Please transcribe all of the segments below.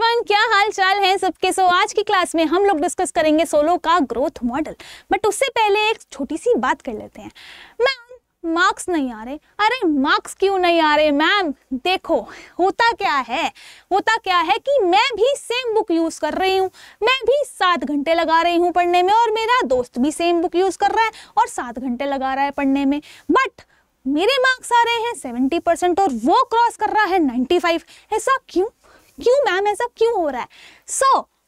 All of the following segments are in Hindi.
एवरीवन, क्या हाल चाल है सबके। सो आज की क्लास में हम लोग डिस्कस करेंगे सोलो का ग्रोथ मॉडल। बट उससे पहले एक छोटी सी बात कर लेते हैं। मैम मार्क्स नहीं आ रहे। अरे मार्क्स क्यों नहीं आ रहे मैम? देखो होता क्या है कि मैं भी सेम बुक यूज कर रही हूँ, मैं भी 7 घंटे लगा रही हूँ पढ़ने में, और मेरा दोस्त भी सेम बुक यूज कर रहा है और 7 घंटे लगा रहा है पढ़ने में। बट मेरे मार्क्स आ रहे हैं 70% और वो क्रॉस कर रहा है 95। ऐसा क्यों मैम, ऐसा क्यों हो रहा है?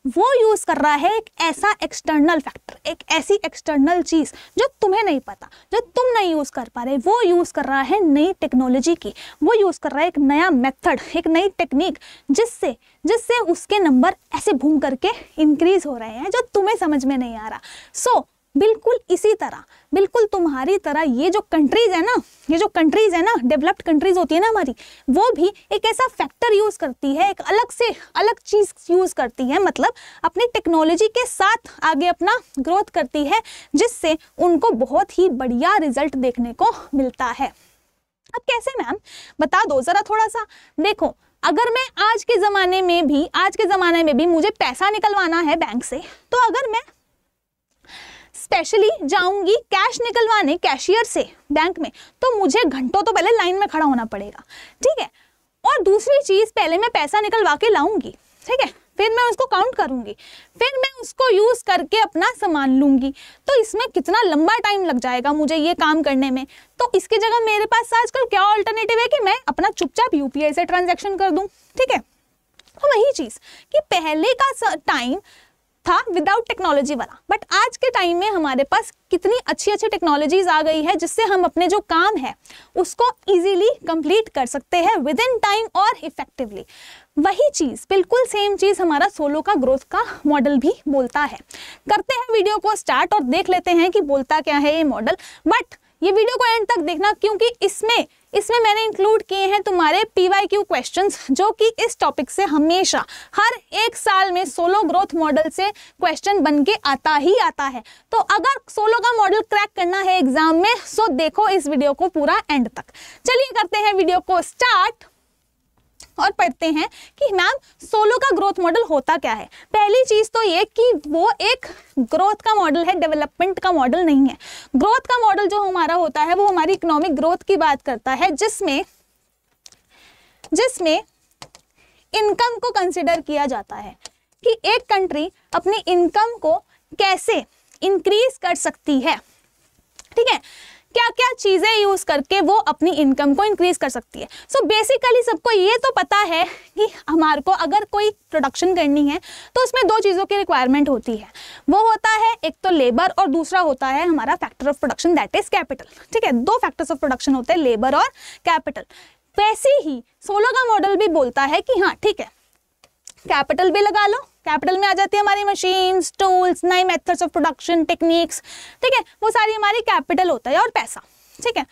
वो यूज कर रहा है एक ऐसा एक्सटर्नल फैक्टर, एक ऐसी एक्सटर्नल चीज जो तुम्हें नहीं पता, जो तुम नहीं यूज कर पा रहे। वो यूज कर रहा है नई टेक्नोलॉजी की, वो यूज कर रहा है एक नया मेथड, एक नई टेक्निक, जिससे उसके नंबर ऐसे बूम करके इंक्रीज हो रहे हैं जो तुम्हें समझ में नहीं आ रहा। बिल्कुल इसी तरह, बिल्कुल तुम्हारी तरह ये जो कंट्रीज है ना, डेवलप्ड कंट्रीज होती है ना हमारी, वो भी एक ऐसा फैक्टर यूज करती है, एक अलग चीज यूज करती है, मतलब अपनी टेक्नोलॉजी के साथ आगे अपना ग्रोथ करती है, जिससे उनको बहुत ही बढ़िया रिजल्ट देखने को मिलता है। अब कैसे मैम, बता दो जरा थोड़ा सा। देखो, अगर मैं आज के ज़माने में भी मुझे पैसा निकलवाना है बैंक से, तो अगर मैं स्पेशली जाऊंगी कैश निकलवाने कैशियर से बैंक में, तो मुझे घंटों तो पहले लाइन में खड़ा होना पड़ेगा, ठीक है। और दूसरी चीज, पहले मैं पैसा निकलवा के लाऊंगी, ठीक है, फिर मैं उसको काउंट करूंगी, फिर मैं उसको यूज करके अपना सामान लूंगी, तो इसमें कितना लंबा टाइम लग जाएगा मुझे ये काम करने में। तो इसकी जगह मेरे पास आजकल क्या ऑल्टरनेटिव है कि मैं अपना चुपचाप यूपीआई से ट्रांजैक्शन कर दूं, ठीक है। तो वही चीज कि पहले का टाइम था विदाउट टेक्नोलॉजी वाला, बट आज के टाइम में हमारे पास कितनी अच्छी टेक्नोलॉजीज आ गई है, जिससे हम अपने जो काम है उसको इजीली कंप्लीट कर सकते हैं विद इन टाइम और इफेक्टिवली। वही चीज, बिल्कुल सेम चीज हमारा सोलो का ग्रोथ का मॉडल भी बोलता है। करते हैं वीडियो को स्टार्ट और देख लेते हैं कि बोलता क्या है ये मॉडल। बट ये वीडियो को एंड तक देखना, क्योंकि इसमें मैंने इंक्लूड किए हैं तुम्हारे PYQ क्वेश्चंस, जो कि इस टॉपिक से हमेशा हर एक साल में सोलो ग्रोथ मॉडल से क्वेश्चन बन के आता ही आता है। तो अगर सोलो का मॉडल क्रैक करना है एग्जाम में, सो देखो इस वीडियो को पूरा एंड तक। चलिए करते हैं वीडियो को स्टार्ट और पढ़ते हैं कि मैम सोलो का ग्रोथ मॉडल होता क्या है। पहली चीज तो ये कि वो एक ग्रोथ का मॉडल है, डेवलपमेंट का मॉडल नहीं है। ग्रोथ का मॉडल जो हमारा होता है वो हमारी इकोनॉमिक ग्रोथ की बात करता है, जिसमें इनकम को कंसिडर किया जाता है कि एक कंट्री अपनी इनकम को कैसे इंक्रीज कर सकती है, ठीक है, क्या क्या चीजें यूज करके वो अपनी इनकम को इंक्रीज कर सकती है। सो बेसिकली सबको ये तो पता है कि हमारे को अगर कोई प्रोडक्शन करनी है तो उसमें 2 चीज़ों की रिक्वायरमेंट होती है। वो होता है एक तो लेबर, और दूसरा होता है हमारा factor of production, that is capital, ठीक है। 2 फैक्टर्स ऑफ प्रोडक्शन होते हैं, लेबर और कैपिटल। वैसे ही सोलो का मॉडल भी बोलता है कि हाँ ठीक है, कैपिटल भी लगा लो, कैपिटल में आ जाती है हमारी मशीन्स, टूल्स, नए मेथड्स ऑफ प्रोडक्शन, टेक्निक्स, ठीक है, वो सारी हमारी कैपिटल होता है, और पैसा, ठीक है।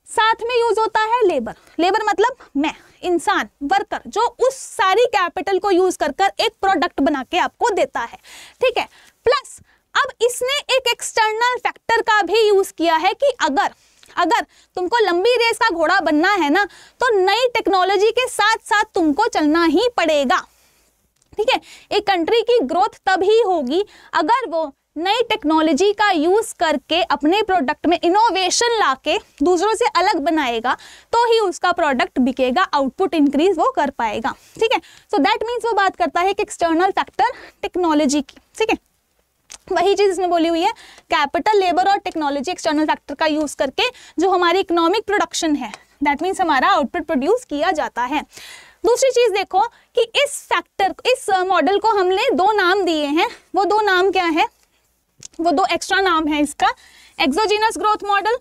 साथ में यूज होता है लेबर मतलब मैं, इंसान, वर्कर, जो उस सारी कैपिटल को यूज कर एक प्रोडक्ट बना के आपको देता है, ठीक है। प्लस अब इसने एक एक्सटर्नल फैक्टर का भी यूज किया है कि अगर तुमको लंबी रेस का घोड़ा बनना है ना, तो नई टेक्नोलॉजी के साथ साथ तुमको चलना ही पड़ेगा, ठीक है। एक कंट्री की ग्रोथ तभी होगी अगर वो नई टेक्नोलॉजी का यूज करके अपने प्रोडक्ट में इनोवेशन लाके दूसरों से अलग बनाएगा, तो ही उसका प्रोडक्ट बिकेगा, आउटपुट इंक्रीज वो कर पाएगा, ठीक है। सो दैट मीन्स वो बात करता है कि एक्सटर्नल फैक्टर टेक्नोलॉजी की, ठीक है। वही चीज इसमें बोली हुई है, कैपिटल, लेबर और टेक्नोलॉजी एक्सटर्नल फैक्टर का यूज करके जो हमारी इकोनॉमिक प्रोडक्शन है, दैट मीन्स हमारा आउटपुट प्रोड्यूस किया जाता है। दूसरी चीज देखो कि इस मॉडल को हमने 2 नाम दिए हैं। वो 2 नाम क्या है? वो 2 एक्स्ट्रा नाम है इसका, exogenous growth model.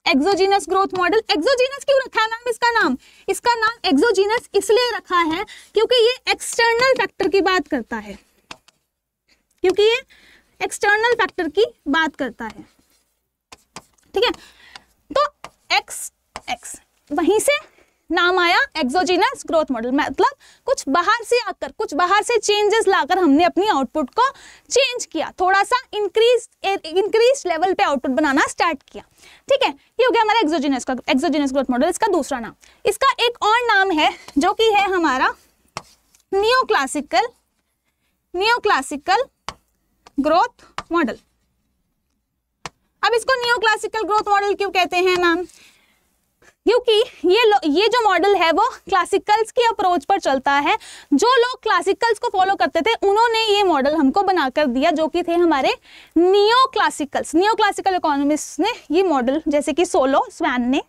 Exogenous growth model, exogenous क्यों रखा है मैम इसका नाम? इसका नाम एक्सोजीनस इसलिए रखा है क्योंकि ये एक्सटर्नल फैक्टर की बात करता है, ठीक है। तो एक्स वहीं से नाम आया एक्सोजीनस ग्रोथ मॉडल, मतलब कुछ बाहर से आकर, कुछ बाहर से चेंजेस लाकर हमने अपनी आउटपुट को चेंज किया, थोड़ा सा इंक्रीज लेवल पे आउटपुट बनाना स्टार्ट किया। ठीक है, ये हो गया हमारा एक्सोजीनस ग्रोथ मॉडल। इसका दूसरा नाम, इसका एक और नाम है जो कि है हमारा नियोक्लासिकल ग्रोथ मॉडल। अब इसको नियोक्लासिकल ग्रोथ मॉडल क्यों कहते हैं मैम? क्योंकि ये जो मॉडल है वो क्लासिकल्स की अप्रोच पर चलता है। जो लोग क्लासिकल्स को फॉलो करते थे उन्होंने ये मॉडल हमको बनाकर दिया, जो कि थे हमारे नियोक्लासिकल इकोनॉमिस्ट ने ये मॉडल, जैसे कि सोलो स्वैन ने,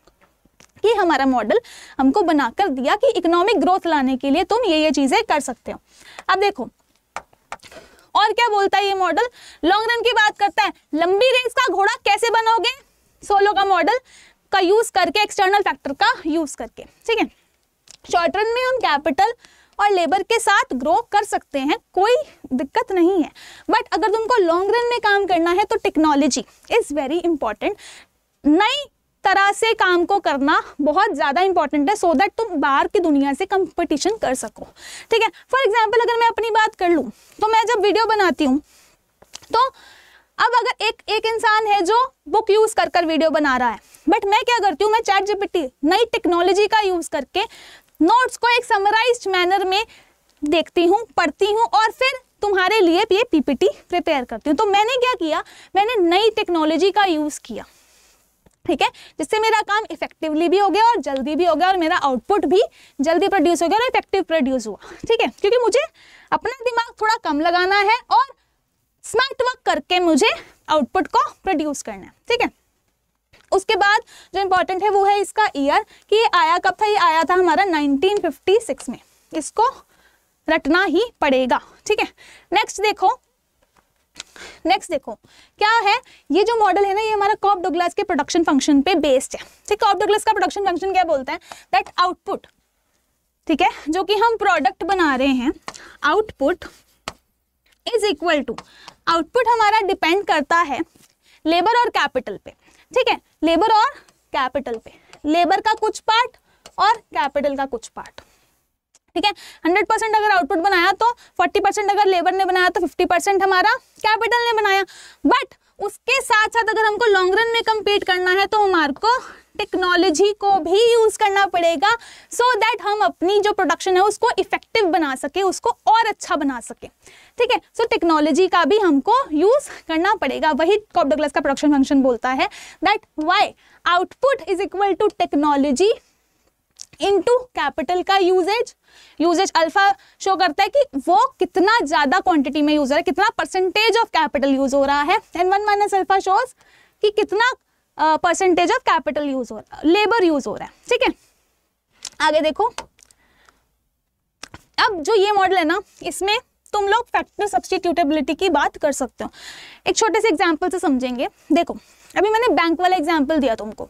ये हमारा मॉडल हमको बनाकर दिया कि इकोनॉमिक ग्रोथ लाने के लिए तुम ये चीजें कर सकते हो। अब देखो और क्या बोलता है ये मॉडल, लॉन्ग रन की बात करता है। लंबी रेस का घोड़ा कैसे बनोगे? सोलो का मॉडल का यूज करके, एक्सटर्नल फैक्टर का यूज करके। ठीक है, शॉर्ट रन में हम कैपिटल और लेबर के साथ ग्रो कर सकते हैं, कोई दिक्कत नहीं है, बट अगर तुमको लॉन्ग रन में काम करना है तो टेक्नोलॉजी इज वेरी इंपॉर्टेंट। नई तरह से काम को करना बहुत ज़्यादा इंपॉर्टेंट है, सो दैट तुम बाहर की दुनिया से कंपटीशन कर सको। ठीक है, फॉर एग्जाम्पल अगर मैं अपनी बात कर लूँ तो मैं जब वीडियो बनाती हूँ तो अब अगर एक इंसान है जो बुक यूज़ कर वीडियो बना रहा है, बट मैं क्या करती हूँ, मैं ChatGPT नई टेक्नोलॉजी का यूज़ करके नोट्स को एक समराइज्ड मैनर में देखती हूँ, पढ़ती हूँ और फिर तुम्हारे लिए ये PPT प्रिपेयर करती हूँ। तो मैंने क्या किया, मैंने नई टेक्नोलॉजी का यूज़ किया। ठीक है, जिससे मेरा काम इफेक्टिवली भी हो गया और जल्दी भी हो गया और मेरा आउटपुट भी जल्दी प्रोड्यूस हो गया और इफेक्टिव प्रोड्यूस हुआ। ठीक है, क्योंकि मुझे अपना दिमाग थोड़ा कम लगाना है और स्मार्ट वर्क करके मुझे आउटपुट को प्रोड्यूस करना है। ठीक है, उसके बाद जो इंपॉर्टेंट है वो है इसका ईयर, कि ये आया कब था? ये आया था हमारा 1956 में, इसको रटना ही पड़ेगा। ठीक है, नेक्स्ट देखो क्या है, ये जो मॉडल है ना, ये हमारा कॉप डगलस के प्रोडक्शन फंक्शन पे बेस्ड है। ठीक, कॉप डगलस का प्रोडक्शन फंक्शन क्या बोलता है? दैट आउटपुट, ठीक है, जो कि हम प्रोडक्ट बना रहे हैं, output is equal to, output हमारा डिपेंड करता है लेबर और कैपिटल पे। ठीक है, लेबर और कैपिटल पे, लेबर का कुछ पार्ट और कैपिटल का कुछ पार्ट। ठीक है, 100% अगर आउटपुट बनाया तो 40% अगर लेबर ने बनाया तो 50% हमारा कैपिटल ने बनाया। बट उसके साथ साथ अगर हमको लॉन्ग रन में compete करना है तो हमारे को टेक्नोलॉजी को भी यूज करना पड़ेगा, सो दैट हम अपनी जो प्रोडक्शन है उसको इफेक्टिव बना सके, उसको और अच्छा बना सके। ठीक है, सो टेक्नोलॉजी का भी हमको यूज करना पड़ेगा। वही कॉप डगलस का प्रोडक्शन फंक्शन बोलता है that Y output is equal to technology into capital का यूजेज अल्फा शो करता है कि वो कितना ज्यादा क्वांटिटी में यूज हो रहा है, कितना परसेंटेज ऑफ कैपिटल यूज हो रहा है, एंड 1 माइनस अल्फा शोज कि कितना परसेंटेज ऑफ कैपिटल यूज हो रहा है, लेबर यूज हो रहा है। ठीक है, आगे देखो, अब जो ये मॉडल है ना, इसमें तुम लोग फैक्टर सब्स्टिट्यूटेबिलिटी की बात कर सकते हो। एक छोटे से एग्जांपल से समझेंगे। देखो, अभी मैंने बैंक वाला एग्जांपल दिया तुमको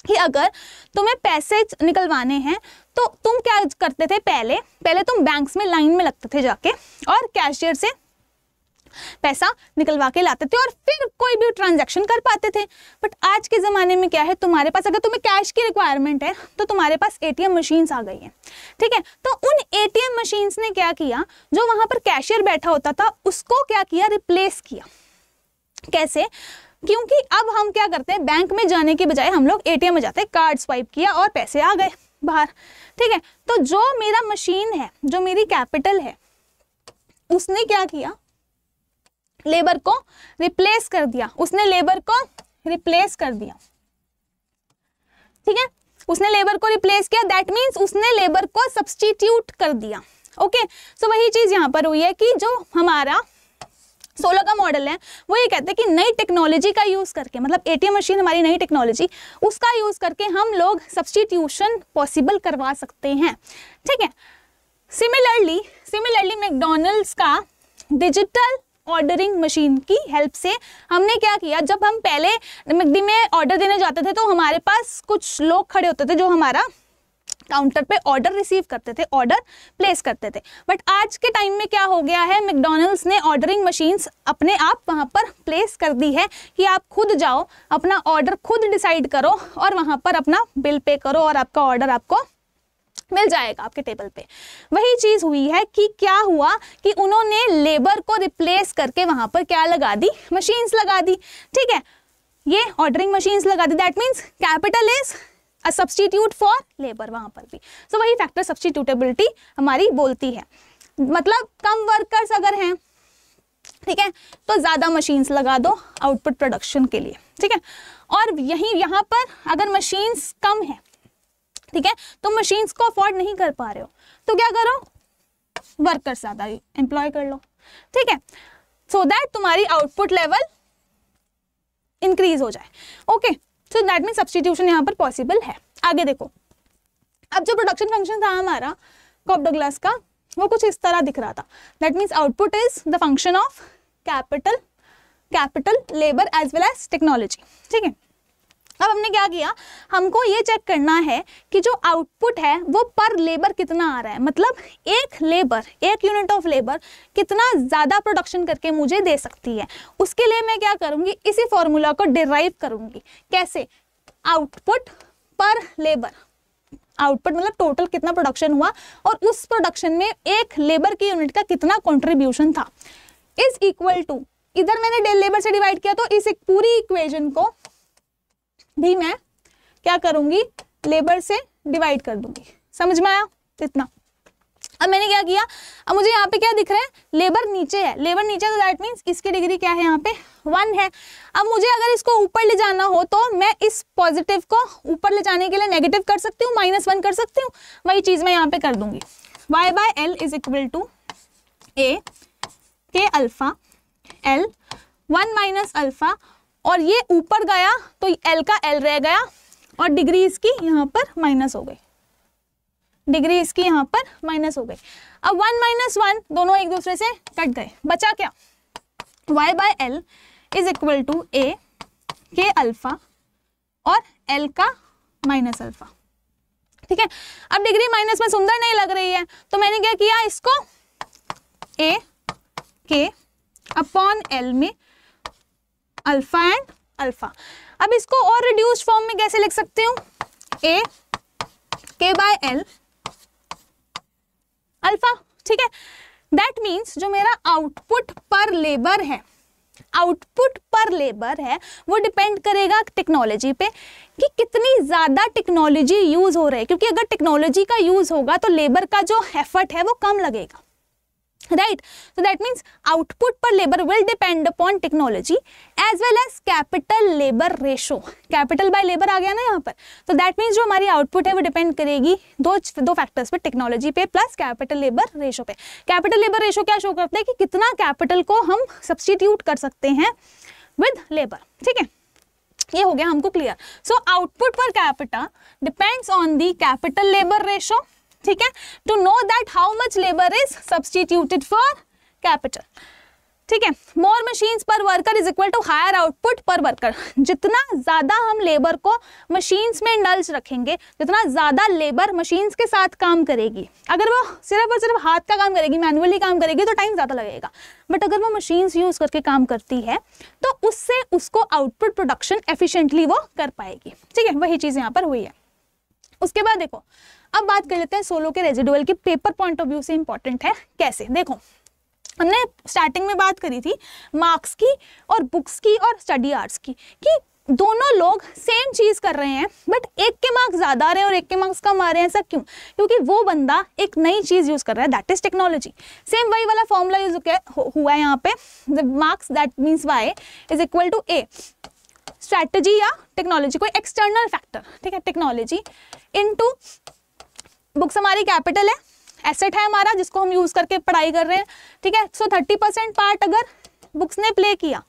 कि अगर तुम्हें पैसे निकलवाने हैं तो तुम क्या करते थे, पहले तुम बैंक्स में लाइन में लगते थे जाके और कैशियर से पैसा निकलवा के लाते थे और फिर कोई भी ट्रांजैक्शन कर पाते थे। बट आज के ज़माने में क्या है, तुम्हारे पास अगर तुम्हें कैश की रिक्वायरमेंट है तो तुम्हारे पास ATM मशीन्स आ गई हैं। ठीक है, तो उन ATM मशीन्स ने क्या किया, जो वहाँ पर कैशियर बैठा होता था उसको क्या किया, रिप्लेस किया। कैसे? क्योंकि अब हम क्या करते हैं, बैंक में जाने के बजाय हम लोग ATM में जाते हैं, कार्ड स्वाइप किया और पैसे आ गए बाहर। ठीक है, तो जो मेरा मशीन है, जो मेरी कैपिटल है, उसने क्या किया, लेबर को रिप्लेस कर दिया। उसने लेबर को रिप्लेस कर दिया। ठीक है, उसने लेबर को रिप्लेस किया, दैट मीन्स उसने लेबर को सब्स्टिट्यूट कर दिया। ओके, सो वही चीज यहां पर हुई है कि जो हमारा सोलो का मॉडल है वो ये कहते हैं कि नई टेक्नोलॉजी का यूज करके, मतलब ATM मशीन हमारी नई टेक्नोलॉजी, उसका यूज करके हम लोग सब्स्टिट्यूशन पॉसिबल करवा सकते हैं। ठीक है, सिमिलरली मैकडॉनल्ड्स का डिजिटल ऑर्डरिंग मशीन की हेल्प से हमने क्या किया, जब हम पहले मैकडी में ऑर्डर देने जाते थे तो हमारे पास कुछ लोग खड़े होते थे जो हमारा काउंटर पे ऑर्डर रिसीव करते थे, ऑर्डर प्लेस करते थे। बट आज के टाइम में क्या हो गया है, मैकडॉनल्ड्स ने ऑर्डरिंग मशीन्स अपने आप वहाँ पर प्लेस कर दी है कि आप खुद जाओ, अपना ऑर्डर खुद डिसाइड करो और वहाँ पर अपना बिल पे करो और आपका ऑर्डर आपको मिल जाएगा आपके टेबल पे। वही चीज हुई है कि क्या हुआ कि उन्होंने लेबर को रिप्लेस करके वहां पर क्या लगा दी, मशीन्स लगा दी। ठीक है, ये ऑर्डरिंग मशीन्स लगा दी, that means capital is a substitute for labour वहां पर भी। सो वही फैक्टर सब्स्टिट्यूटेबिलिटी हमारी बोलती है, मतलब कम वर्कर्स अगर हैं, ठीक है, तो ज्यादा मशीन्स लगा दो आउटपुट प्रोडक्शन के लिए। ठीक है, और यहाँ पर अगर मशीन्स कम है, ठीक है, तो मशीन्स को अफोर्ड नहीं कर पा रहे हो तो क्या करो, वर्कर्स ज्यादा एम्प्लॉय कर लो। ठीक है, सो दैट तुम्हारी आउटपुट लेवल इंक्रीज हो जाए। Okay, so that mean substitution यहाँ पर पॉसिबल है। आगे देखो, अब जो प्रोडक्शन फंक्शन था हमारा कॉप डगलस का, वो कुछ इस तरह दिख रहा था। That means output is the function of capital labour as well as technology. ठीक है, अब हमने क्या किया, हमको ये चेक करना है कि जो आउटपुट है वो पर लेबर कितना आ रहा है, मतलब एक यूनिट ऑफ लेबर कितना ज़्यादा प्रोडक्शन करके मुझे दे सकती है। उसके लिए मैं क्या करूँगी, इसी फॉर्मूला को डिराइव करूँगी। कैसे, आउटपुट पर लेबर, आउटपुट मतलब टोटल कितना प्रोडक्शन हुआ और उस प्रोडक्शन में एक लेबर की यूनिट का कितना कॉन्ट्रीब्यूशन था, इज इक्वल टू, इधर मैंने लेबर से डिवाइड किया तो इस एक पूरी इक्वेशन को भी मैं क्या करूंगी, लेबर से डिवाइड कर दूंगी। समझ में आया इतना? अब मैंने क्या किया, अब मुझे यहाँ पे क्या दिख रहा है, लेबर नीचे है, तो दैट मीन्स इसकी डिग्री क्या है, यहाँ पे 1 है। अब मुझे अगर इसको ऊपर ले जाना हो तो मैं इस पॉजिटिव को ऊपर ले जाने के लिए नेगेटिव कर सकती हूँ, -1 कर सकती हूँ। वही चीज मैं यहाँ पे कर दूंगी, y/L is equal to A के अल्फा L 1 माइनस अल्फा, और ये ऊपर गया तो L का L रह गया और डिग्री इसकी यहाँ पर माइनस हो गई, डिग्री इसकी यहाँ पर माइनस हो गई। अब 1 - 1 दोनों एक दूसरे से कट गए, बचा क्या, y/L is equal to A के अल्फा और L का माइनस अल्फा। ठीक है, अब डिग्री माइनस में सुंदर नहीं लग रही है तो मैंने क्या किया, इसको A के अपॉन L में अल्फा एंड अल्फा। अब इसको और रिड्यूस्ड फॉर्म में कैसे लिख सकते हूँ, A k/L अल्फा। ठीक है, दैट मीन्स जो मेरा आउटपुट पर लेबर है वो डिपेंड करेगा टेक्नोलॉजी पे कि कितनी ज़्यादा टेक्नोलॉजी यूज़ हो रही है, क्योंकि अगर टेक्नोलॉजी का यूज़ होगा तो लेबर का जो एफर्ट है वो कम लगेगा, right. So that means output पर labour will depend upon technology as well as capital labour ratio, capital by labour आ गया ना यहाँ पर। तो दैट मीन्स जो हमारी आउटपुट है वो डिपेंड करेगी दो फैक्टर्स पे, टेक्नोलॉजी पे प्लस कैपिटल लेबर रेशो पे। कैपिटल लेबर रेशो क्या शो करता है कि कितना कैपिटल को हम सब्स्टिट्यूट कर सकते हैं विद लेबर। ठीक है, ये हो गया हमको clear. So output per capita depends on the capital labour ratio. ठीक है, to know that how much labour is substituted for capital. ठीक है, more machines per worker is equal to higher output per worker. जितना ज्यादा हम लेबर को मशीन्स में इंडल्ज रखेंगे, जितना ज्यादा लेबर मशीन्स के साथ काम करेगी, अगर वो सिर्फ और सिर्फ हाथ का काम करेगी, मैनुअली काम करेगी तो टाइम ज्यादा लगेगा, बट अगर वो मशीन्स यूज करके काम करती है तो उससे उसको आउटपुट प्रोडक्शन एफिशिएंटली वो कर पाएगी। ठीक है, वही चीज यहाँ पर हुई है। उसके बाद देखो, अब बात कर लेते हैं सोलो के रेजिडुअल की, पेपर पॉइंट ऑफ व्यू से इंपॉर्टेंट है। कैसे, देखो हमने स्टार्टिंग में बात करी थी मार्क्स की और बुक्स की और स्टडी आवर्स की, कि दोनों लोग सेम चीज कर रहे हैं बट एक के मार्क्स ज्यादा आ रहे हैं और एक के मार्क्स कम आ रहे हैं। ऐसा क्यों? क्योंकि वो बंदा एक नई चीज यूज कर रहा है, दैट इज टेक्नोलॉजी। सेम वही वाला फॉर्मूला यूज हुआ है यहाँ पे, the marks that means y is equal to A strategy या टेक्नोलॉजी, कोई एक्सटर्नल फैक्टर। ठीक है, टेक्नोलॉजी इनटू बुक्स हमारी कैपिटल है, एसेट है हमारा जिसको हम यूज करके पढ़ाई कर रहे हैं। ठीक है, सो 30% पार्ट अगर बुक्स ने प्ले किया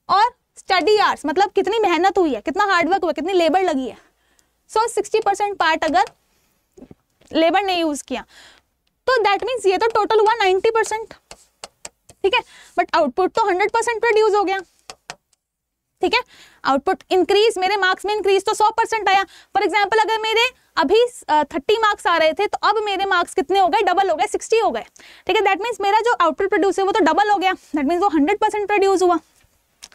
और स्टडी आवर्स मतलब कितनी मेहनत हुई है, कितना हार्डवर्क हुआ, कितनी लेबर लगी है, सो 60% पार्ट अगर लेबर ने यूज किया तो दैट मीन्स ये तो टोटल हुआ 90%। ठीक है, बट आउटपुट तो 100% प्रोड्यूस हो गया। ठीक है, आउटपुट इंक्रीज, मेरे मार्क्स में इंक्रीज तो 100% आया। फॉर एग्जाम्पल अगर मेरे अभी 30 मार्क्स आ रहे थे तो अब मेरे मार्क्स कितने हो गए, डबल हो गए, 60 हो गए। ठीक है, दैट मीन्स मेरा जो आउटपुट प्रोड्यूस है वो तो डबल हो गया, दैट मीन्स वो 100% प्रोड्यूस हुआ।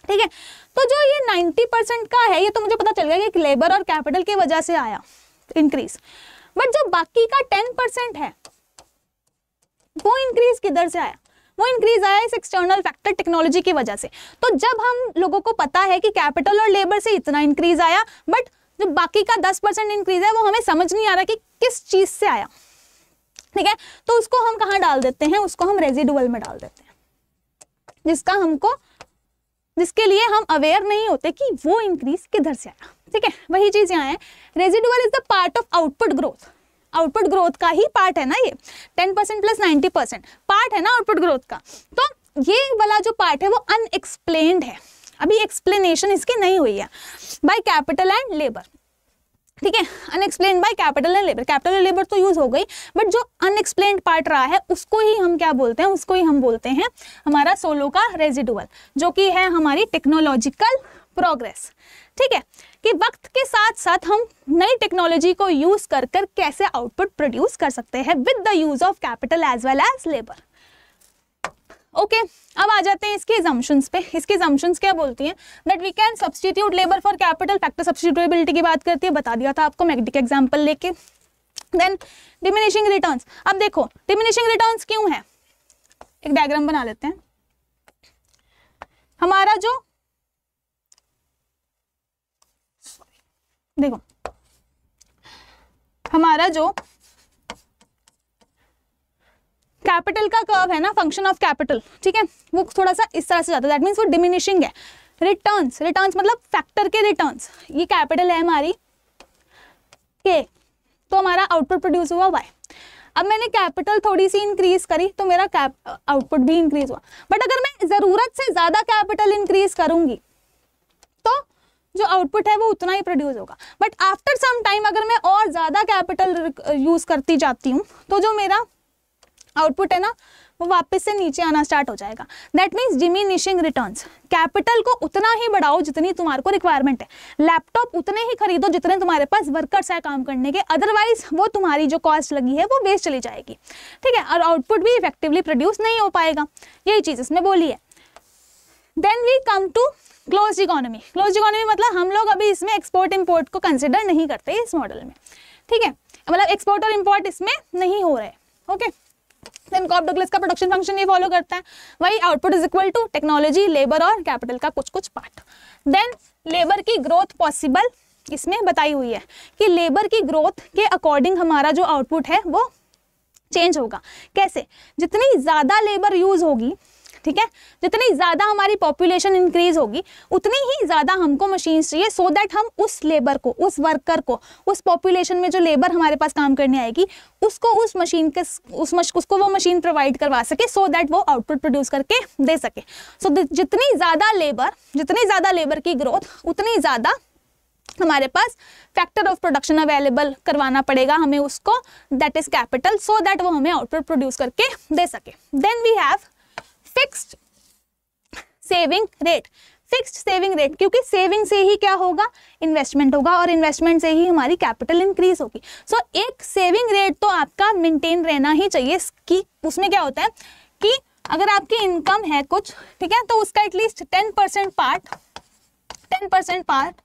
ठीक है, तो जो ये 90% का है ये तो मुझे पता चल गया कि लेबर और कैपिटल की वजह से आया इंक्रीज, बट जो बाकी का 10% है वो इंक्रीज किधर से आया? वो इंक्रीज आया इस एक्सटर्नल फैक्टर टेक्नोलॉजी की वजह से। तो जब हम लोगों को पता है कि कैपिटल और लेबर से इतना इंक्रीज आया, बट जो बाकी का 10% इंक्रीज है वो हमें समझ नहीं आ रहा कि किस चीज से आया, ठीक है, तो उसको हम कहाँ डाल देते हैं? उसको हम रेजिडुअल में डाल देते हैं, जिसके लिए हम अवेयर नहीं होते कि वो इंक्रीज किधर से आया, ठीक है। वही चीज यहाँ है, residual is the part of output growth. Output growth का ही पार्ट है ना ये, 10% प्लस 90% पार्ट है ना आउटपुट ग्रोथ का। तो ये वाला जो पार्ट है वो अनएक्सप्लेन्ड है, अभी एक्सप्लेनेशन इसकी नहीं हुई है बाय कैपिटल एंड लेबर, ठीक है, unexplained by capital and labour. Capital and labour तो यूज हो गई, बट जो अनएक्सप्लेन्ड पार्ट रहा है उसको ही हम क्या बोलते हैं? उसको ही हम बोलते हैं हमारा सोलो का रेजिडुअल, जो कि है हमारी टेक्नोलॉजिकल प्रोग्रेस, ठीक है, कि वक्त के साथ साथ हम नई टेक्नोलॉजी को यूज कर कर कैसे आउटपुट प्रोड्यूस कर सकते हैं with the use of capital as well as labour. Okay, अब आ जाते हैं इसके assumptions पे। इसके assumptions क्या बोलती हैं? That we can substitute labour for capital, factor substitutability की बात करती है, बता दिया था आपको मैकडी का एग्जांपल लेके। Then diminishing returns. अब देखो डिमिनिशिंग रिटर्न्स क्यों है, एक डायग्राम बना लेते हैं। हमारा जो देखो हमारा जो कैपिटल का कर्व है ना, फंक्शन ऑफ कैपिटल, ठीक है, वो थोड़ा सा इस तरह से जाता है, दैट मीन्स वो डिमिनिशिंग है। रिटर्न्स मतलब फैक्टर के रिटर्न्स, ये कैपिटल है हमारी के, तो हमारा आउटपुट प्रोड्यूस हुआ वाई। अब मैंने कैपिटल थोड़ी सी इंक्रीज करी तो मेरा आउटपुट भी इंक्रीज हुआ, बट अगर मैं जरूरत से ज्यादा कैपिटल इंक्रीज करूंगी तो जो आउटपुट है वो उतना ही प्रोड्यूस होगा। बट आफ्टर सम टाइम अगर मैं और ज्यादा कैपिटल यूज करती जाती हूँ तो जो मेरा आउटपुट है ना वो वापस से नीचे आना स्टार्ट हो जाएगा। That means diminishing returns. Capital को उतना ही बढ़ाओ जितनी तुम्हारे को रिक्वायरमेंट है, लैपटॉप उतने ही खरीदो जितने तुम्हारे पास वर्कर्स है काम करने के, अदरवाइज वो तुम्हारी जो कॉस्ट लगी है वो वेस्ट चली जाएगी, ठीक है, और आउटपुट भी इफेक्टिवली प्रोड्यूस नहीं हो पाएगा। यही चीज इसमें बोली है। Then we come to closed economy. Closed economy मतलब हम लोग अभी इसमें एक्सपोर्ट इंपोर्ट को कंसिडर नहीं करते इस मॉडल में, ठीक है, मतलब एक्सपोर्ट और इंपोर्ट इसमें नहीं हो रहे, ओके। देन कॉप डगलस का प्रोडक्शन फंक्शन ये फॉलो करता है, वही output is equal to technology, labour और कैपिटल का कुछ कुछ पार्ट। देन लेबर की ग्रोथ पॉसिबल इसमें बताई हुई है कि लेबर की ग्रोथ के अकॉर्डिंग हमारा जो आउटपुट है वो चेंज होगा। कैसे? जितनी ज्यादा लेबर यूज होगी, ठीक है, जितनी ज्यादा हमारी पॉपुलेशन इंक्रीज होगी उतनी ही ज्यादा हमको मशीन्स चाहिए, सो दैट हम उस लेबर को, उस वर्कर को, उस पॉपुलेशन में जो लेबर हमारे पास काम करने आएगी उसको उस मशीन के उसको वो मशीन प्रोवाइड करवा सके, सो दैट वो आउटपुट प्रोड्यूस करके दे सके। सो जितनी ज्यादा लेबर की ग्रोथ उतनी ज्यादा हमारे पास फैक्टर ऑफ प्रोडक्शन अवेलेबल करवाना पड़ेगा हमें उसको, that is capital, so that वो हमें आउटपुट प्रोड्यूस करके दे सके। Then we have fixed saving rate. Fixed saving rate क्योंकि सेविंग से ही क्या होगा? इन्वेस्टमेंट होगा, और इन्वेस्टमेंट से ही हमारी कैपिटल इंक्रीज होगी। सो एक सेविंग रेट तो आपका मेंटेन रहना ही चाहिए कि उसमें क्या होता है कि अगर आपकी इनकम है कुछ, ठीक है, तो उसका एटलीस्ट 10% पार्ट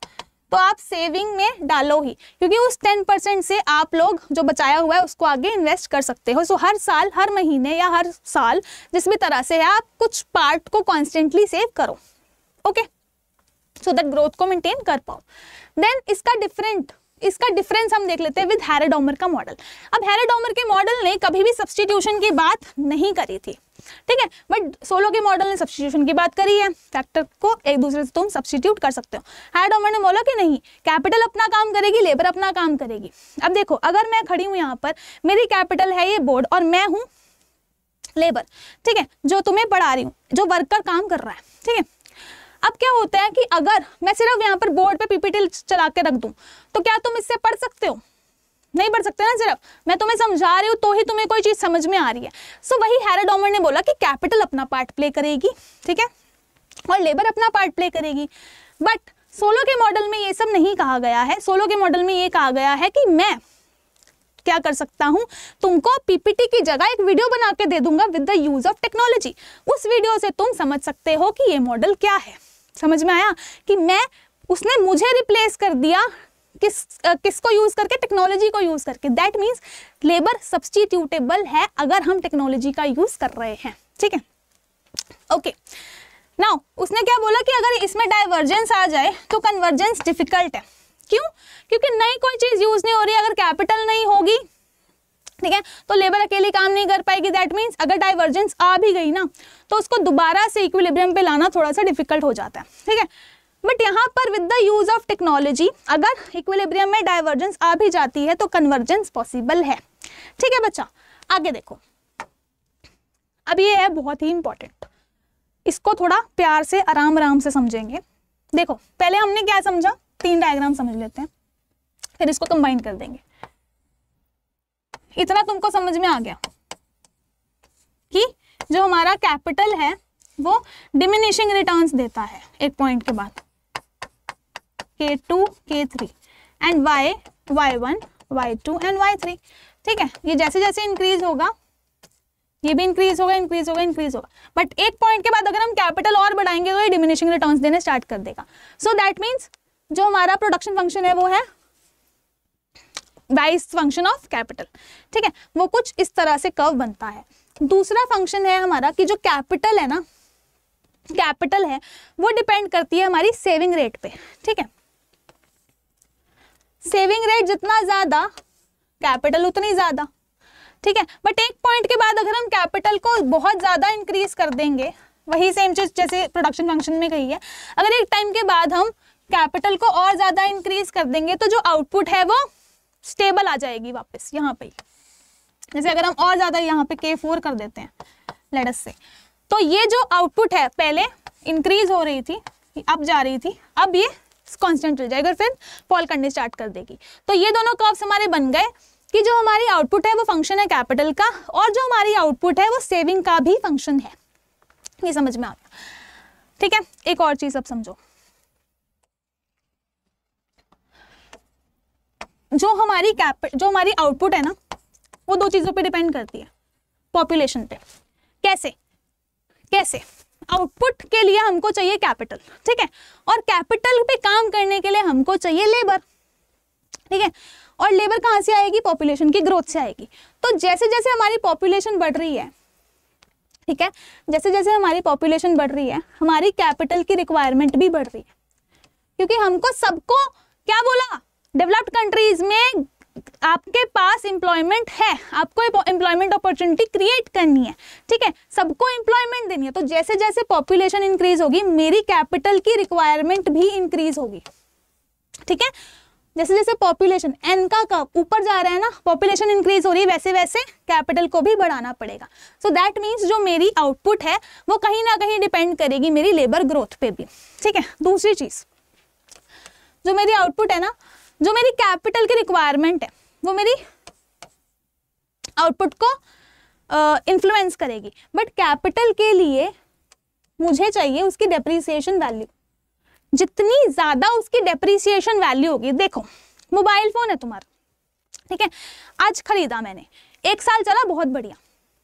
तो आप सेविंग में डालो ही, क्योंकि उस 10% से आप लोग जो बचाया हुआ है उसको आगे इन्वेस्ट कर सकते हो। सो हर साल, हर महीने या हर साल जिस भी तरह से है आप कुछ पार्ट को कॉन्स्टेंटली सेव करो, ओके, सो दैट ग्रोथ को मेंटेन कर पाओ। देन इसका डिफरेंस हम देख लेते हैं विद हैरोडाउमर का मॉडल। अब हैरोडाउमर के मॉडल ने कभी भी सब्स्टिट्यूशन की बात नहीं करी थी, ठीक है, बट सोलो के मॉडल ने सब्स्टिट्यूशन की बात करी है, फैक्टर को एक दूसरे से तुम सब्स्टिट्यूट कर सकते हो। हैरोडाउमर ने बोला कि नहीं, कैपिटल अपना काम करेगी, लेबर अपना काम करेगी। अब देखो अगर मैं खड़ी हूँ यहाँ पर, मेरी कैपिटल है ये बोर्ड और मैं हूँ लेबर, ठीक है, जो तुम्हें पढ़ा रही हूँ, जो वर्कर काम कर रहा है, ठीक है। अब क्या होता है कि अगर मैं सिर्फ यहाँ पर बोर्ड पे पीपीटी चला के रख दूं तो क्या तुम इससे पढ़ सकते हो? नहीं पढ़ सकते ना, सिर्फ मैं तुम्हें समझा रही हूँ तो ही तुम्हें कोई चीज समझ में आ रही है। सो वही हैरोडाउमर ने बोला कि कैपिटल अपना पार्ट प्ले करेगी, ठीक है, और लेबर अपना पार्ट प्ले करेगी। बट सोलो के मॉडल में ये सब नहीं कहा गया है। सोलो के मॉडल में ये कहा गया है कि मैं क्या कर सकता हूं, तुमको पीपीटी की जगह एक वीडियो बना के दे दूंगा with the use of technology. उस वीडियो से तुम समझ सकते हो कि ये मॉडल क्या है। समझ में आया कि उसने मुझे रिप्लेस कर दिया किसको यूज करके, टेक्नोलॉजी को यूज करके। दैट मीन्स लेबर सब्स्टिट्यूटेबल है अगर हम टेक्नोलॉजी का यूज कर रहे हैं, ठीक है। ओके, नाउ उसने क्या बोला कि अगर इसमें डाइवर्जेंस आ जाए तो कन्वर्जेंस डिफिकल्ट है। क्यों? क्योंकि नई कोई चीज यूज नहीं हो रही, अगर कैपिटल नहीं होगी, ठीक है, तो लेबर अकेली काम नहीं कर पाएगी। दैट मीन्स अगर डाइवर्जेंस आ भी गई ना तो उसको दोबारा से इक्विलिब्रियम पे लाना थोड़ा सा डिफिकल्ट हो जाता है, ठीक है। बट यहाँ पर with the use of technology अगर इक्विलिब्रियम में डाइवर्जेंस आ भी जाती है तो कन्वर्जेंस पॉसिबल है, ठीक है बच्चा। आगे देखो, अब ये है बहुत ही इंपॉर्टेंट, इसको थोड़ा प्यार से आराम आराम से समझेंगे। देखो पहले हमने क्या समझा, 3 डायग्राम समझ लेते हैं, फिर इसको कंबाइन कर देंगे। इतना तुमको समझ में आ गया कि जो हमारा कैपिटल है वो डिमिनिशिंग रिटर्न्स देता है एक पॉइंट के बाद, K2 K3 and Y1 Y2 and Y3, ठीक है। ये जैसे जैसे इंक्रीज होगा ये भी इंक्रीज होगा, इंक्रीज होगा, इंक्रीज होगा, बट एक पॉइंट के बाद अगर हम कैपिटल और बढ़ाएंगे तो ये डिमिनिशिंग रिटर्न्स देने स्टार्ट कर देगा। सो दैट मीन्स जो हमारा प्रोडक्शन फंक्शन है वो है वाइज फंक्शन ऑफ कैपिटल, ठीक है, वो कुछ इस तरह से कर्व बनता है। दूसरा फंक्शन है हमारा कि जो कैपिटल है ना, कैपिटल है वो डिपेंड करती है हमारी सेविंग रेट पे, ठीक है। सेविंग रेट जितना ज्यादा कैपिटल उतनी ज्यादा, ठीक है। बट एक पॉइंट के बाद अगर हम कैपिटल को बहुत ज्यादा इंक्रीज कर देंगे, वही सेम चीज जैसे प्रोडक्शन फंक्शन में कही है, अगर एक टाइम के बाद हम कैपिटल को और ज्यादा इंक्रीज कर देंगे तो जो आउटपुट है वो स्टेबल आ जाएगी वापस यहाँ पे। जैसे अगर हम और ज्यादा यहाँ पे K4 कर देते हैं लेट अस से, तो ये जो आउटपुट है पहले इंक्रीज हो रही थी, अब जा रही थी, अब ये कांस्टेंट चल जाएगा, फिर फॉल करने स्टार्ट कर देगी। तो ये दोनों कर्व्स हमारे बन गए कि जो हमारी आउटपुट है वो फंक्शन है कैपिटल का, और जो हमारी आउटपुट है वो सेविंग का भी फंक्शन है। ये समझ में आ गया, ठीक है। एक और चीज अब समझो, जो हमारी आउटपुट है ना वो 2 चीजों पे डिपेंड करती है, पॉपुलेशन पे। कैसे आउटपुट के लिए हमको चाहिए कैपिटल, ठीक है, और कैपिटल पे काम करने के लिए हमको चाहिए लेबर, ठीक है। और लेबर कहाँ से आएगी? पॉपुलेशन की ग्रोथ से आएगी। तो जैसे जैसे हमारी पॉपुलेशन बढ़ रही है, ठीक है, जैसे जैसे हमारी पॉपुलेशन बढ़ रही है हमारी कैपिटल की रिक्वायरमेंट भी बढ़ रही है, क्योंकि हमको सबको क्या बोला, डेवलप्ड कंट्रीज में आपके पास एम्प्लॉयमेंट है, आपको एम्प्लॉयमेंट अपॉर्चुनिटी क्रिएट करनी है, ठीक है, सबको एम्प्लॉयमेंट देनी है। तो जैसे जैसे पॉपुलेशन इंक्रीज होगी मेरी कैपिटल की रिक्वायरमेंट भी इंक्रीज होगी, ठीक है। जैसे जैसे पॉपुलेशन एन का ऊपर जा रहा है ना, पॉपुलेशन इंक्रीज हो रही है, वैसे वैसे कैपिटल को भी बढ़ाना पड़ेगा। सो दैट मीन्स जो मेरी आउटपुट है वो कहीं ना कहीं डिपेंड करेगी मेरी लेबर ग्रोथ पे भी, ठीक है। दूसरी चीज, जो मेरी आउटपुट है ना, जो मेरी कैपिटल की रिक्वायरमेंट है वो मेरी आउटपुट को इन्फ्लुएंस करेगी, बट कैपिटल के लिए मुझे चाहिए उसकी डेप्रिसिएशन वैल्यू। जितनी ज्यादा उसकी डेप्रिसिएशन वैल्यू होगी, देखो मोबाइल फोन है तुम्हारा, ठीक है, आज खरीदा मैंने, 1 साल चला बहुत बढ़िया,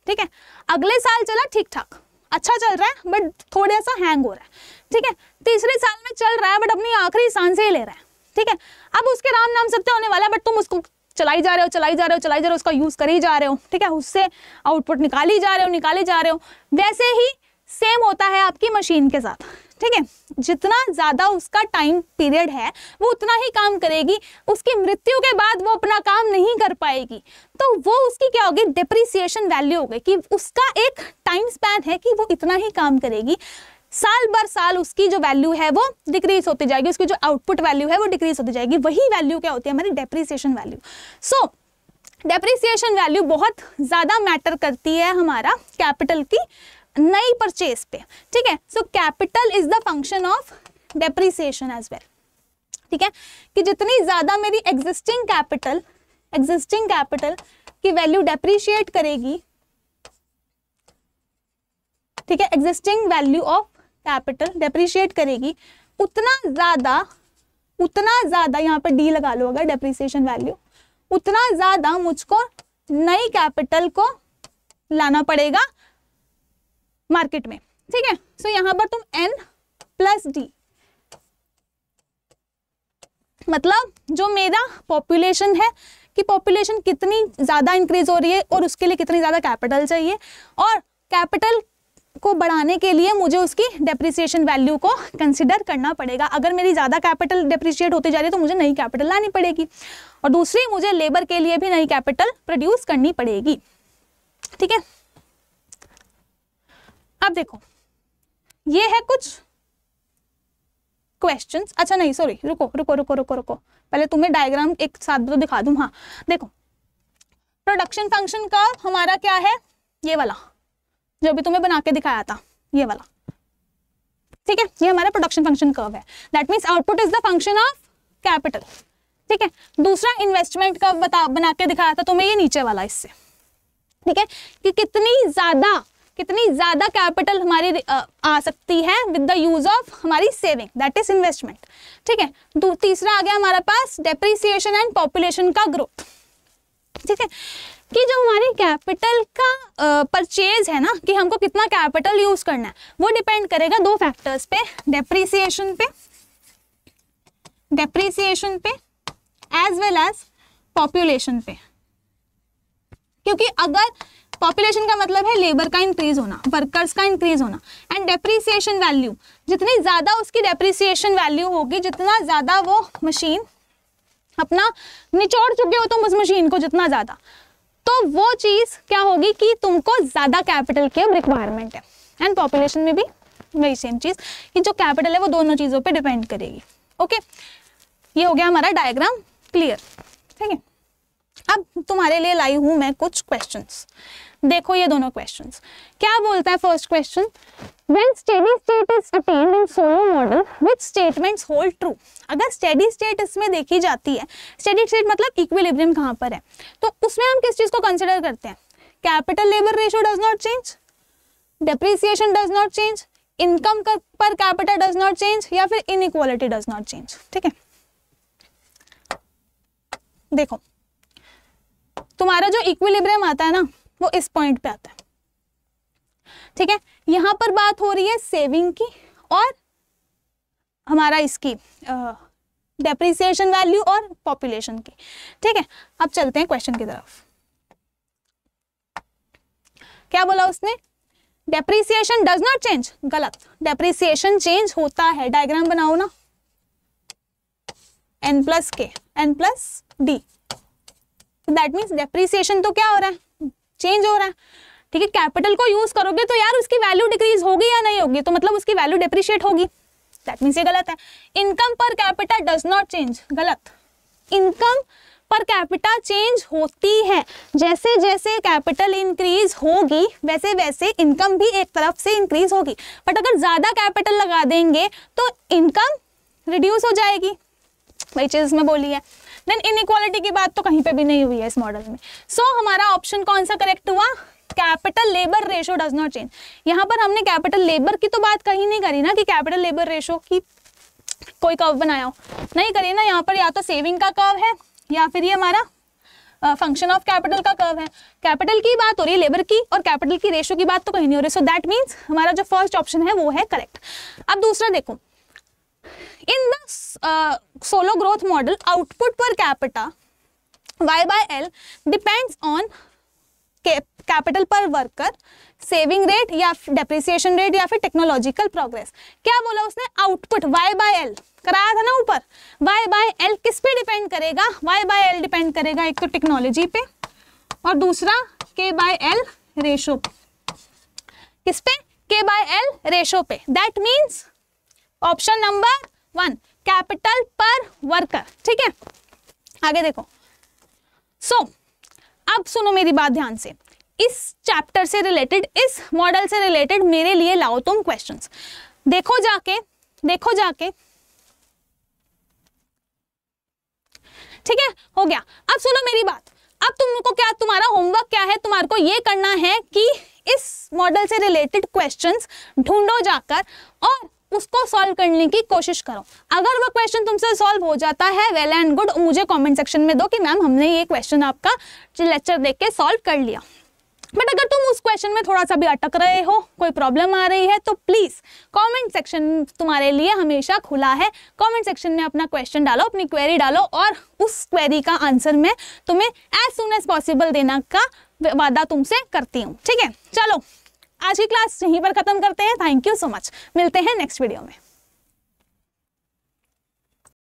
ठीक है, अगले साल चला ठीक ठाक, अच्छा चल रहा है बट थोड़ा सा हैंग हो रहा है, ठीक है, तीसरे साल में चल रहा है बट अपनी आखिरी सांस ही ले रहा है, ठीक है। अब उसके राम नाम सत्य होने वाला है बट तुम उसको चलाई जा रहे हो, उसका यूज कर ही जा रहे हो, ठीक है, उससे आउटपुट निकाले जा रहे हो। वैसे ही सेम होता है आपकी मशीन के साथ, ठीक है। जितना ज्यादा उसका टाइम पीरियड है वो उतना ही काम करेगी, उसकी मृत्यु के बाद वो अपना काम नहीं कर पाएगी, तो वो उसकी क्या होगी, डेप्रिसिएशन वैल्यू होगी, कि उसका एक टाइम स्पैन है कि वो इतना ही काम करेगी। साल बर साल उसकी जो वैल्यू है वो डिक्रीज होती जाएगी, उसकी जो आउटपुट वैल्यू है वो डिक्रीज होती जाएगी। वही वैल्यू क्या होती है, हमारी डेप्रिसिएशन वैल्यू। सो डेप्रिसिएशन वैल्यू बहुत ज्यादा मैटर करती है हमारा कैपिटल की नई परचेज पे, ठीक है। So capital is the function of depreciation as well, ठीक है, कि जितनी ज्यादा मेरी एग्जिस्टिंग कैपिटल की वैल्यू डेप्रिशिएट करेगी, ठीक है, existing value of capital depreciate करेगी, उतना ज्यादा यहाँ पर डी लगा लो अगर डेप्रिसिएशन वैल्यू, उतना ज्यादा मुझको नई कैपिटल को लाना पड़ेगा मार्केट में, ठीक है। सो यहाँ पर तुम n + d, मतलब जो मेरा पॉपुलेशन है कि पॉपुलेशन कितनी ज़्यादा इंक्रीज हो रही है और उसके लिए कितनी ज़्यादा कैपिटल चाहिए, और कैपिटल को बढ़ाने के लिए मुझे उसकी डेप्रिसिएशन वैल्यू को कंसिडर करना पड़ेगा। अगर मेरी ज़्यादा कैपिटल डेप्रिशिएट होती जा रही है तो मुझे नई कैपिटल लानी पड़ेगी, और दूसरी मुझे लेबर के लिए भी नई कैपिटल प्रोड्यूस करनी पड़ेगी। ठीक है, अब देखो ये है कुछ क्वेश्चंस। अच्छा नहीं सॉरी, रुको रुको रुको रुको रुको, पहले तुम्हें डायग्राम एक साथ तो दिखा दूं। हाँ देखो, प्रोडक्शन फंक्शन का हमारा क्या है, ये वाला जो भी तुम्हें बना के दिखाया था, ये वाला। ठीक है, ये हमारा प्रोडक्शन फंक्शन कर्व है। That means output is the function of capital. ठीक है, दूसरा इन्वेस्टमेंट कर्व बना के दिखाया था तुम्हें, ये नीचे वाला इससे। ठीक है, कि कितनी ज्यादा कैपिटल हमारी आ सकती है विद द यूज ऑफ हमारी सेविंग, दैट इज इन्वेस्टमेंट। ठीक है, तीसरा आ गया हमारे पास डेप्रिसिएशन एंड पॉपुलेशन का ग्रोथ। ठीक है, कि जो हमारी कैपिटल का परचेज है ना, कि हमको कितना कैपिटल यूज करना है, वो डिपेंड करेगा दो फैक्टर्स पे, डेप्रिसिएशन पे एज वेल एज पॉपुलेशन पे। क्योंकि अगर पॉपुलेशन का मतलब है लेबर का इंक्रीज होना, वर्कर्स का इंक्रीज होना, एंड डेप्रिसिएशन वैल्यू, जितनी ज्यादा उसकी डेप्रिसिएशन वैल्यू होगी, जितना ज्यादा वो मशीन अपना निचोड़ चुके हो तुम उस मशीन को जितना ज्यादा, तो वो चीज क्या होगी कि तुमको ज्यादा कैपिटल की रिक्वायरमेंट है। एंड पॉपुलेशन में भी वही सेम चीज, कि जो कैपिटल है वो दोनों चीजों पे डिपेंड करेगी। ओके, ये हो गया हमारा डायग्राम क्लियर। ठीक है, अब तुम्हारे लिए लाई हूं मैं कुछ क्वेश्चंस। देखो ये दोनों क्वेश्चंस क्या बोलता है। First question, when steady state is attend in Solow model which statements hold true. अगर स्टेडी स्टेट इसमें देखी जाती है, स्टेडी स्टेट मतलब इक्विलिब्रियम कहाँ पर है, तो उसमें हम किस चीज को कंसिडर करते हैं, capital labour ratio does not change, depreciation does not change, income पर कैपिटल डज नॉट चेंज, या फिर इनइक्वालिटी डज नॉट चेंज। ठीक है, देखो तुम्हारा जो इक्विलिब्रियम आता है ना, वो इस पॉइंट पे आता है। ठीक है, यहां पर बात हो रही है सेविंग की और हमारा इसकी डेप्रिसिएशन वैल्यू और पॉपुलेशन की। ठीक है, अब चलते हैं क्वेश्चन की तरफ। क्या बोला उसने, डेप्रिसिएशन डज नॉट चेंज, गलत, डेप्रिसिएशन चेंज होता है। डायग्राम बनाओ ना, n प्लस के n plus D, that means depreciation तो क्या हो रहा है, चेंज हो रहा है। ठीक है, कैपिटल को यूज करोगे तो यार उसकी वैल्यू डिक्रीज होगी या नहीं होगी, तो मतलब उसकी वैल्यू डेप्रिशिएट होगी, दैट मीन्स ये गलत है। इनकम पर कैपिटल डज नॉट चेंज, गलत, इनकम पर कैपिटल चेंज होती है। जैसे जैसे कैपिटल इंक्रीज होगी वैसे वैसे इनकम भी एक तरफ से इंक्रीज होगी, बट अगर ज्यादा कैपिटल लगा देंगे तो इनकम रिड्यूस हो जाएगी, वही चीज इसमें बोली है। देन इनइक्वालिटी की बात तो कहीं पे भी नहीं हुई है इस मॉडल में। सो हमारा ऑप्शन कौन सा करेक्ट हुआ, capital labour ratio does not change. यहाँ पर हमने कैपिटल लेबर की तो बात कहीं नहीं करी ना, कि कैपिटल लेबर रेशियो की कोई कर्व बनाया हो, नहीं करी ना। यहाँ पर या तो सेविंग का कर्व है या फिर ये हमारा फंक्शन ऑफ कैपिटल का कर्व है। कैपिटल की बात हो रही है, लेबर की और कैपिटल की रेशियो की बात तो कहीं नहीं हो रही। सो दैट मीन्स हमारा जो फर्स्ट ऑप्शन है वो है करेक्ट। अब दूसरा देखो, in the solo growth model output per capita y by l depends on capital per worker, saving rate या depreciation rate या फिर technological progress। क्या बोला उसने, आउटपुट y by l कराया था ना ऊपर, y by l किस पे डिपेंड करेगा, y by l डिपेंड करेगा एक तो टेक्नोलॉजी पे और दूसरा k by l रेशो पे। किस पे, k by l रेशो पे। That means option number 1 capital पर वर्कर। ठीक है, आगे देखो। अब सुनो मेरी बात ध्यान से, इस चैप्टर से रिलेटेड, इस मॉडल से रिलेटेड मेरे लिए लाओ तुम क्वेश्चंस। देखो जाके ठीक है, हो गया। अब सुनो मेरी बात, अब तुमको क्या, तुम्हारा होमवर्क क्या है, तुम्हारे को ये करना है कि इस मॉडल से रिलेटेड क्वेश्चंस ढूंढो जाकर और उसको सॉल्व करने की कोशिश करो। अगर वो क्वेश्चन तुमसे सॉल्व हो जाता है, वेल एंड गुड, मुझे कमेंट सेक्शन में दो कि मैम हमने ये क्वेश्चन आपका लेक्चर देख के सॉल्व कर लिया। बट अगर तुम उस क्वेश्चन में थोड़ा सा भी अटक रहे हो, कोई प्रॉब्लम आ रही है, तो प्लीज़ कमेंट सेक्शन तुम्हारे लिए हमेशा खुला है। कमेंट सेक्शन में अपना क्वेश्चन डालो, अपनी क्वेरी डालो और उस क्वेरी का आंसर मैं तुम्हें एज सून एज पॉसिबल देने का वादा तुमसे करती हूँ। ठीक है, चलो आज की क्लास यहीं पर ख़त्म करते हैं। थैंक यू सो मच, मिलते हैं नेक्स्ट वीडियो में।